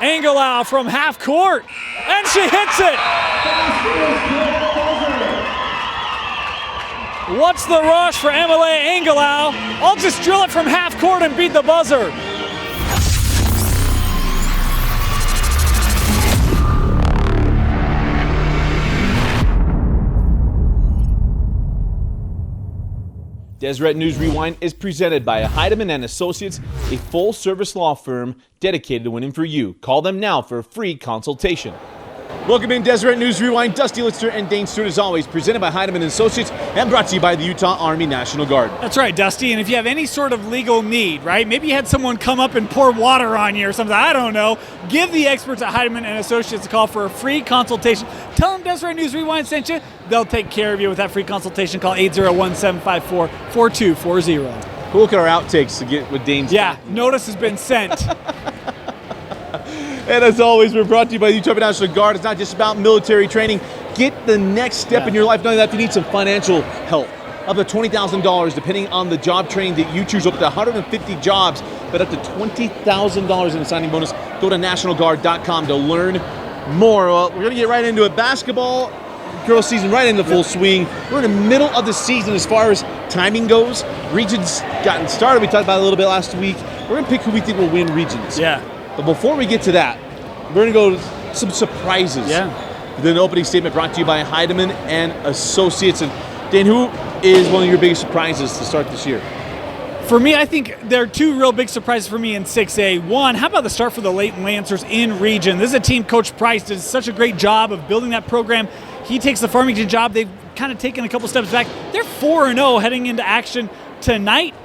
Angelau from half court, and she hits it. What's the rush for Emily Angelau? I'll just drill it from half court and beat the buzzer. Deseret News Rewind is presented by Heidemann & Associates, a full-service law firm dedicated to winning for you. Call them now for a free consultation. Welcome in Deseret News Rewind. Dusty Litster and Dane Stewart, as always, presented by Heidemann & Associates and brought to you by the Utah Army National Guard. That's right, Dusty. And if you have any sort of legal need, right? Maybe you had someone come up and pour water on you or something. I don't know. Give the experts at Heidemann & Associates a call for a free consultation. Tell them Deseret News Rewind sent you. They'll take care of you with that free consultation. Call 801-754-4240. We'll look at our outtakes to get with Dane's. Yeah, notice has been sent. And as always, we're brought to you by the Utah National Guard. It's not just about military training. Get the next step in your life. Not only that, if you need some financial help, up to $20,000, depending on the job training that you choose, up to 150 jobs, but up to $20,000 in a signing bonus. Go to nationalguard.com to learn more. Well, we're going to get right into it. Basketball, girls season right into full swing. We're in the middle of the season as far as timing goes. Regions gotten started. We talked about it a little bit last week. We're going to pick who we think will win regions. Yeah. But before we get to that, we're going to go to some surprises. Yeah. The opening statement brought to you by Heidemann and Associates. And Dan, who is one of your biggest surprises to start this year? For me, I think there are two real big surprises for me in 6A. One, how about the start for the Leighton Lancers in region? This is a team Coach Price does such a great job of building that program. He takes the Farmington job. They've kind of taken a couple steps back. They're 4-0 heading into action tonight.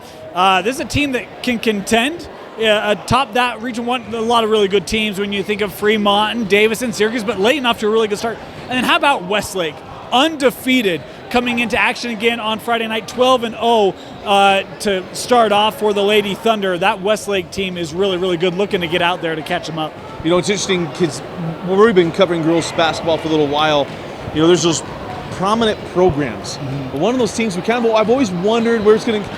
This is a team that can contend. Atop that Region 1, a lot of really good teams when you think of Fremont and Davis and Syracuse, but Leighton off to a really good start. And then how about Westlake? Undefeated, coming into action again on Friday night, 12-0 to start off for the Lady Thunder. That Westlake team is really, really good, looking to get out there to catch them up. You know, it's interesting because we've been covering girls basketball for a little while. You know, there's those prominent programs. Mm-hmm. But one of those teams I've always wondered where it's going to,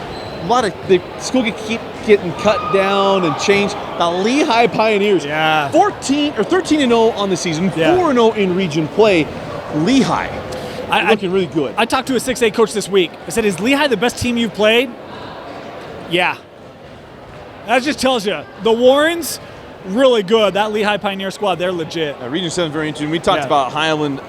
the school could keep getting cut down and changed. The Lehigh Pioneers, 13-0 on the season, 4-0 in region play. Lehigh, looking really good. I talked to a 6A coach this week. I said, is Lehigh the best team you've played? Yeah. That just tells you. The Warrens, really good. That Lehigh Pioneer squad, they're legit. Region 7 is very interesting. We talked about Highland.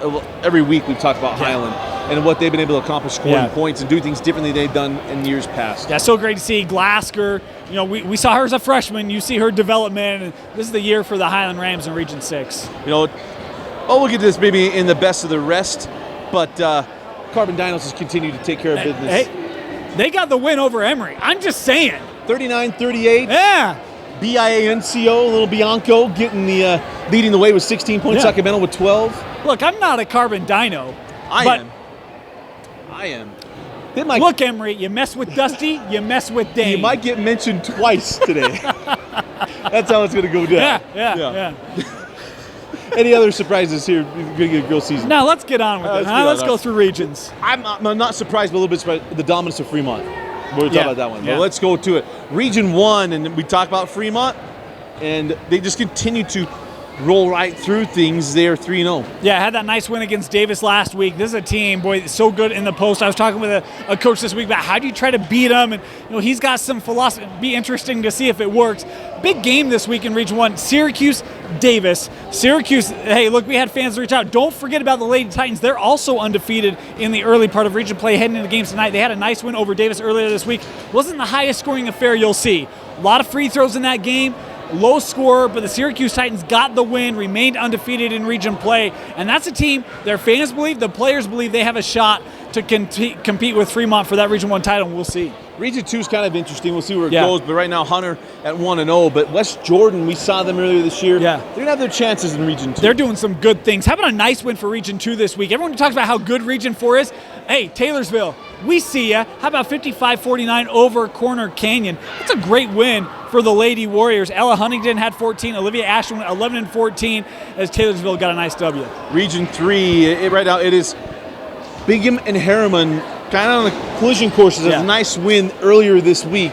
Every week we've talked about Highland and what they've been able to accomplish, scoring points and do things differently than they've done in years past. Yeah, so great to see Glasker. You know, we saw her as a freshman. You see her development, and this is the year for the Highland Rams in Region 6. You know, we'll get to this maybe in the best of the rest, but Carbon Dinos has continued to take care of business. Hey, they got the win over Emory. I'm just saying. 39-38. Yeah. BIANCO, little Bianco, getting the leading the way with 16 points. Sacramento with 12. Look, I'm not a Carbon Dino. I am. Look, Emory, you mess with Dusty, you mess with Dane. You might get mentioned twice today. That's how it's going to go down. Yeah. Any other surprises here? Girl season. Now let's get on with it. Let's go through regions. I'm not surprised, but a little bit surprised the dominance of Fremont. We'll talk about that one. But let's go to it. Region 1, and we talk about Fremont, and they just continue to roll right through things. They are 3-0. Yeah, had that nice win against Davis last week. This is a team, boy, so good in the post. I was talking with a coach this week about how do you try to beat them, and he's got some philosophy. It'd be interesting to see if it works. Big game this week in Region 1, Syracuse, Davis. Syracuse, hey, look, we had fans reach out. Don't forget about the Lady Titans. They're also undefeated in the early part of region play heading into games tonight. They had a nice win over Davis earlier this week. Wasn't the highest scoring affair you'll see. A lot of free throws in that game. Low score, but the Syracuse Titans got the win, remained undefeated in region play, and that's a team their fans believe, the players believe they have a shot to compete with Fremont for that Region 1 title, and we'll see. Region 2 is kind of interesting. We'll see where it goes, but right now Hunter at 1-0, but West Jordan, we saw them earlier this year. Yeah. They're going to have their chances in Region 2. They're doing some good things. How about a nice win for Region 2 this week? Everyone talks about how good Region 4 is. Hey, Taylorsville, we see ya. How about 55-49 over Corner Canyon? That's a great win for the Lady Warriors. Ella Huntington had 14. Olivia Ashton went 11-14 as Taylorsville got a nice W. Region 3, right now it is Bingham and Harriman kind of on the collision courses. It was a nice win earlier this week.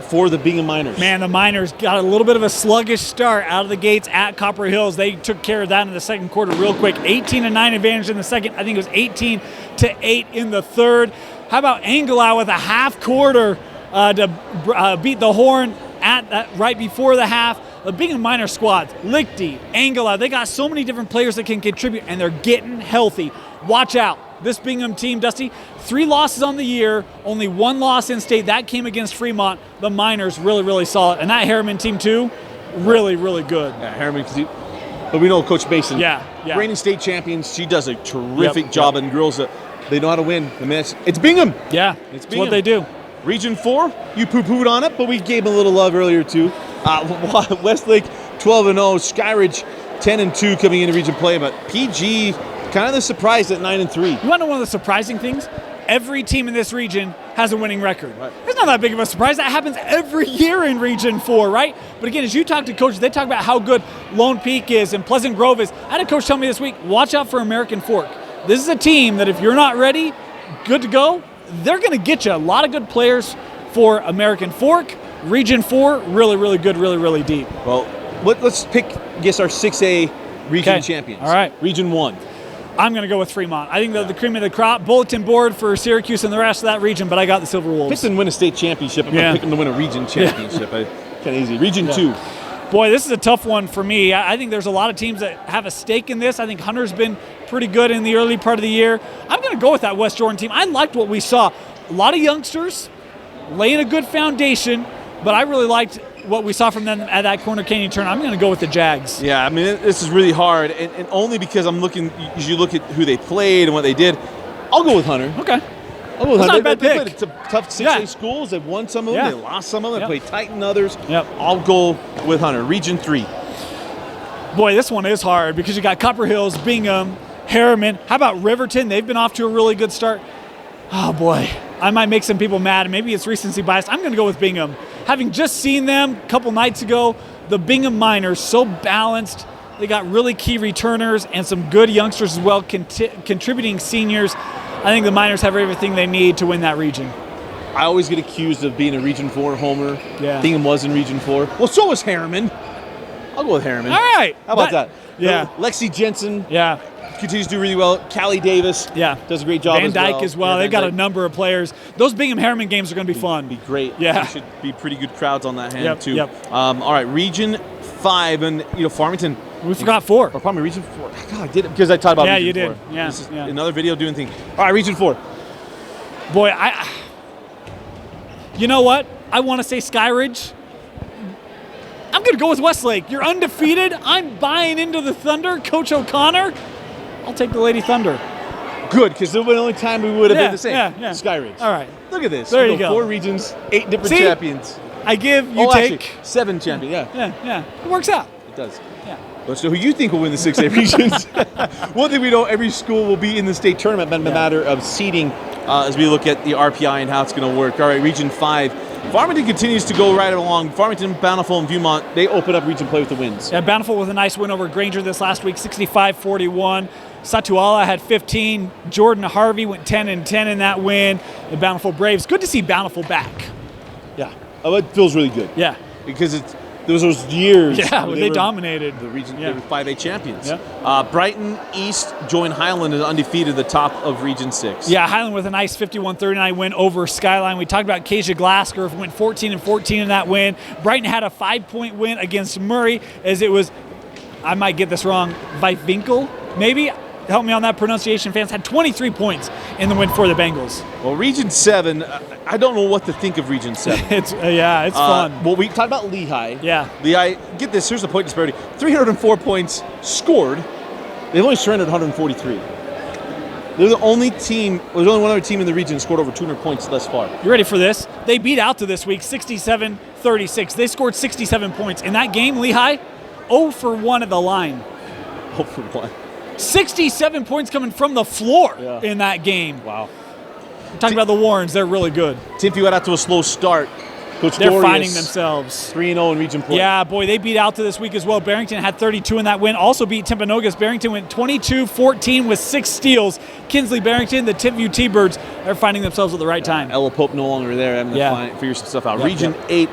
for the Bingham Miners. Man, the Miners got a little bit of a sluggish start out of the gates at Copper Hills. They took care of that in the second quarter real quick. 18-9 advantage in the second. I think it was 18-8 in the third. How about Anglau with a half quarter to beat the Horn right before the half? The Bingham Miners squads, Lichty, Anglau, they got so many different players that can contribute, and they're getting healthy. Watch out. This Bingham team, Dusty, 3 losses on the year, only 1 loss in state. That came against Fremont. The Miners really, really solid. And that Harriman team, too, really, really good. Yeah, Harriman, but we know Coach Mason. Yeah. Reigning state champions, she does a terrific job, and girls, they know how to win. I mean, it's Bingham. Yeah, it's what they do. Region 4, you poo-pooed on it, but we gave them a little love earlier, too. Westlake, 12-0. Skyridge, 10-2 coming into region play, but PG kind of the surprise at 9-3. You want to know one of the surprising things? Every team in this region has a winning record. Right. It's not that big of a surprise. That happens every year in Region 4, right? But again, as you talk to coaches, they talk about how good Lone Peak is and Pleasant Grove is. I had a coach tell me this week, watch out for American Fork. This is a team that if you're not ready, good to go, they're going to get you a lot of good players for American Fork. Region 4, really, really good, really, really deep. Well, let's guess our 6A region champions. All right. Region 1. I'm going to go with Fremont. I think they're the cream of the crop. Bulletin board for Syracuse and the rest of that region, but I got the Silver Wolves. Pick them to win a state championship. I'm going to pick them to win a region championship. Kind of easy. Region 2. Boy, this is a tough one for me. I think there's a lot of teams that have a stake in this. I think Hunter's been pretty good in the early part of the year. I'm going to go with that West Jordan team. I liked what we saw. A lot of youngsters laying a good foundation, but I really liked what we saw from them at that Corner Canyon turn. I'm going to go with the Jags. Yeah, I mean, this is really hard, and only because I'm looking, as you look at who they played and what they did, I'll go with Hunter. Okay. I'll go with That's Hunter. not a bad They pick. played tough 6A schools. They've won some of them. They lost some of them. They played tight in others. I'll go with Hunter. Region 3. Boy, this one is hard because you got Copper Hills, Bingham, Harriman. How about Riverton? They've been off to a really good start. Oh, boy. I might make some people mad. Maybe it's recency bias. I'm going to go with Bingham. Having just seen them a couple nights ago, the Bingham Miners, so balanced. They got really key returners and some good youngsters as well, contributing seniors. I think the Miners have everything they need to win that region. I always get accused of being a Region 4 homer. Yeah. Bingham was in Region 4. Well, so was Harriman. I'll go with Harriman. All right. How about that? Yeah. Lexi Jensen. Yeah. Continues to do really well. Callie Davis does a great job Van Dyke as well. They've got a number of players. Those Bingham Harriman games are going to be fun. Be great. Yeah. There should be pretty good crowds on that hand, too. Yep. All right, Region 5. And, Farmington. We forgot 4. Or probably Region 4. God, I did it because I talked about Region 4. Yeah, you did. Yeah. This is another video doing things. All right, Region 4. Boy, you know what? I want to say Skyridge. I'm going to go with Westlake. You're undefeated. I'm buying into the Thunder. Coach O'Connor. I'll take the Lady Thunder. Good, because the only time we would have been the same. Yeah. Skyridge. All right. Look at this. There you go. 4 regions, 8 different champions. I give, you take. Actually, 7 champions, Yeah. It works out. It does. Yeah. Let's know who you think will win the 6A regions. One thing we know, every school will be in the state tournament, but a matter of seeding as we look at the RPI and how it's going to work. All right, Region 5. Farmington continues to go right along. Farmington, Bountiful, and Viewmont, they open up region play with the wins. Yeah, Bountiful with a nice win over Granger this last week, 65-41. Satuala had 15. Jordan Harvey went 10-10 in that win. The Bountiful Braves. Good to see Bountiful back. Yeah, it feels really good. Yeah. Because those years where they dominated. The region, they were 5A champions. Yeah. Brighton East joined Highland as undefeated at the top of Region 6. Yeah, Highland with a nice 51-39 win over Skyline. We talked about Kasia Glasker, went 14-14 in that win. Brighton had a 5-point win against Murray, as it was, I might get this wrong, Viveinkel, maybe? Help me on that pronunciation, fans. Had 23 points in the win for the Bengals. Well, Region 7, I don't know what to think of Region 7. It's fun. Well, we talked about Lehigh. Yeah. Lehigh, get this, here's the point disparity. 304 points scored. They've only surrendered 143. They're the only team, there's only one other team in the region scored over 200 points thus far. You ready for this? They beat Alta this week, 67-36. They scored 67 points. In that game, Lehigh, 0 for 1 at the line. 0 for 1. 67 points coming from the floor in that game. Wow. We're talking about the Warrens. They're really good. Timpview got out to a slow start. Coach They're Dorius, finding themselves. 3-0 in region play. Yeah, boy, they beat Alta this week as well. Barrington had 32 in that win. Also beat Timpanogos. Barrington went 22-14 with 6 steals. Kinsley Barrington, the Tipview T-Birds, are finding themselves at the right time. Ella Pope no longer there, having to figure some stuff out. Yep, Region 8,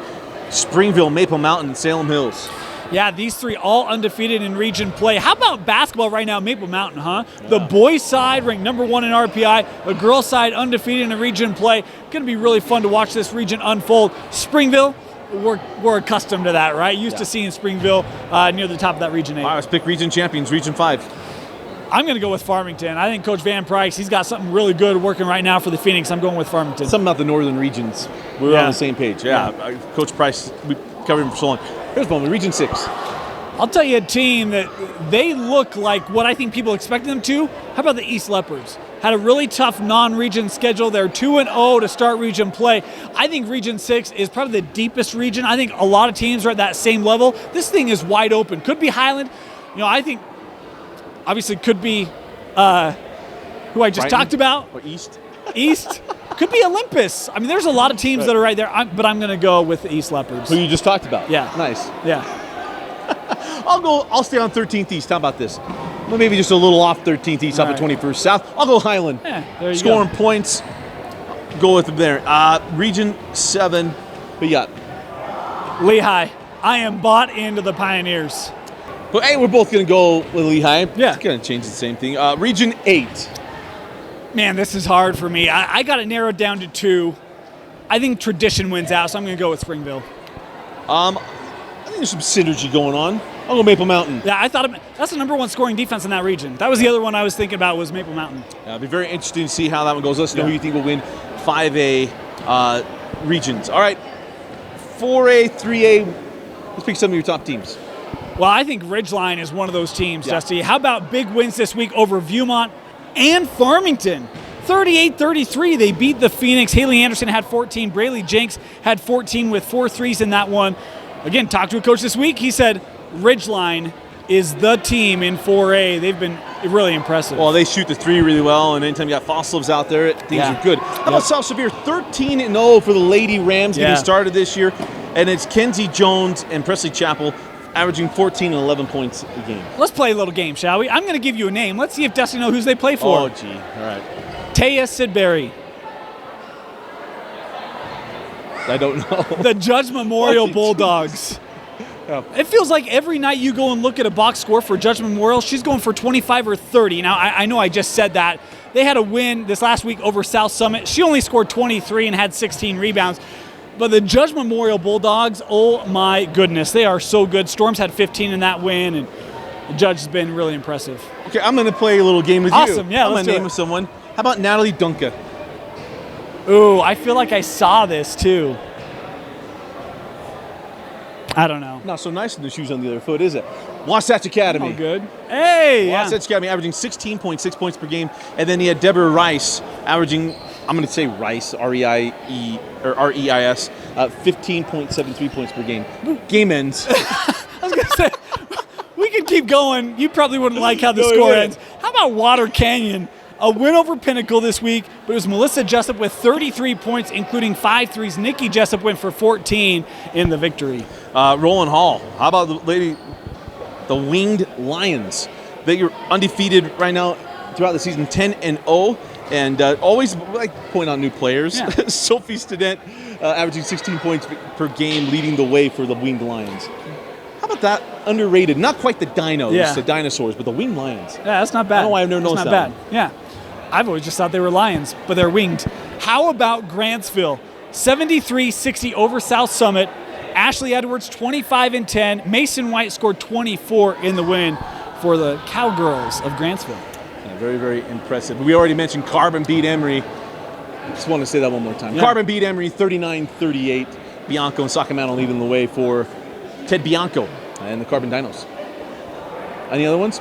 Springville, Maple Mountain, and Salem Hills. Yeah, these 3 all undefeated in region play. How about basketball right now, Maple Mountain, huh? Yeah. The boys' side ranked number 1 in RPI. The girls' side undefeated in region play. Going to be really fun to watch this region unfold. Springville, we're accustomed to that, right? Used to seeing Springville near the top of that region 8. All right, let's pick region champions, region 5. I'm going to go with Farmington. I think Coach Van Price, he's got something really good working right now for the Phoenix. I'm going with Farmington. Something about the northern regions. We're on the same page. Yeah. Coach Price, we covered him for so long. Here's one, region 6. I'll tell you a team that they look like what I think people expected them to. How about the East Leopards? Had a really tough non-region schedule. They're 2-0 to start region play. I think region 6 is probably the deepest region. I think a lot of teams are at that same level. This thing is wide open. Could be Highland. I think obviously could be who I just talked about. Or East. East. Could be Olympus. I mean, there's a lot of teams that are right there, but I'm going to go with the East Leopards. Who you just talked about. Yeah. Nice. Yeah. I'll stay on 13th East. How about this? Well, maybe just a little off 13th East, off of 21st South. I'll go Highland. Yeah, there you Scoring go. points. Go with them there. Region 7. Who you got? Lehigh. I am bought into the Pioneers. But hey, we're both going to go with Lehigh. Yeah. It's going to change the same thing. Region 8. Man, this is hard for me. I got it narrowed down to 2. I think tradition wins out, so I'm going to go with Springville. I think there's some synergy going on. I'll go Maple Mountain. Yeah, I thought that's the number 1 scoring defense in that region. That was the other one I was thinking about was Maple Mountain. It'll be very interesting to see how that one goes. Let us know who you think will win 5A regions. All right, 4A, 3A. Let's pick some of your top teams. Well, I think Ridgeline is one of those teams, Dusty. How about big wins this week over Viewmont and Farmington? 38-33, they beat the Phoenix. Haley Anderson had 14. Braylee Jenks had 14 with 4 threes in that one. Again, talked to a coach this week. He said Ridgeline is the team in 4A. They've been really impressive. Well, they shoot the 3 really well, and anytime you got Fossilivs out there, things are good. How about South Severe? 13-0 for the Lady Rams getting started this year. And it's Kenzie Jones and Presley Chappell averaging 14 and 11 points a game. Let's play a little game, shall we? I'm going to give you a name. Let's see if Dusty knows who they play for. Oh, gee. All right. Taya Sidbury. I don't know. The Judge Memorial Bulldogs. It feels like every night you go and look at a box score for Judge Memorial, she's going for 25 or 30. Now, I know I just said that. They had a win this last week over South Summit. She only scored 23 and had 16 rebounds. But the Judge Memorial Bulldogs, oh my goodness, they are so good. Storms had 15 in that win, and the Judge has been really impressive. Okay, I'm going to play a little game with you. Awesome, yeah, I'm let's going to do name it. someone. How about Natalie Dunca? Ooh, I feel like I saw this too. I don't know. Not so nice in the shoes on the other foot, is it? Wasatch Academy. Oh, good. Hey, Wasatch Academy averaging 16.6 points per game. And then he had Deborah Rice averaging, I'm going to say Rice, R-E-I-E, or R-E-I-S, 15.73 points per game. Game ends. I was going to say, we could keep going. You probably wouldn't like how the score ends. How about Water Canyon? A win over Pinnacle this week, but it was Melissa Jessup with 33 points, including 5 threes. Nikki Jessup went for 14 in the victory. Roland Hall. How about the Winged Lions? They're undefeated right now throughout the season, 10-0. And always like point out new players. Yeah. Sophie Student averaging 16 points per game, leading the way for the Winged Lions. How about that? Underrated. Not quite the dinos, the dinosaurs, but the Winged Lions. Yeah, that's not bad. I don't know why I've never noticed that. Not bad. Yeah. I've always just thought they were lions, but they're winged. How about Grantsville? 73-60 over South Summit. Ashley Edwards, 25 and 10. Mason White scored 24 in the win for the Cowgirls of Grantsville. Yeah, very, very impressive. We already mentioned Carbon beat Emory. Just want to say that one more time. Yeah. Carbon beat Emory 39-38. Bianco and Sacramento leading the way for Ted Bianco and the Carbon Dinos. Any other ones?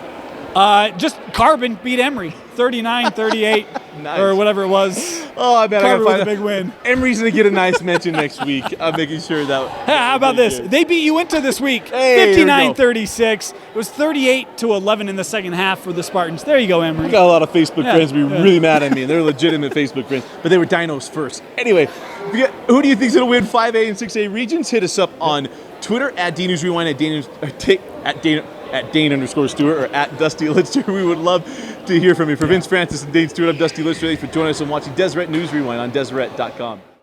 Just Carbon beat Emory 39-38 Nice. Or whatever it was. Oh, I bet Carbon I with got a big win. Emory's going to get a nice mention next week. I'm making sure that. Hey, how about this? They beat Uinta this week, Hey, 59-36. It was 38-11 in the second half for the Spartans. There you go, Emory. I got a lot of Facebook friends be really mad at me. They're legitimate Facebook friends, but they were Dinos first. Anyway, Who do you think is going to win 5A and 6A regions? Hit us up on Twitter at Dane News Rewind, at Dane_Stewart, or at Dusty Litster. We would love to hear from you. For Vince Francis and Dane Stewart, I'm Dusty Litster. Thanks for joining us and watching Deseret News Rewind on Deseret.com.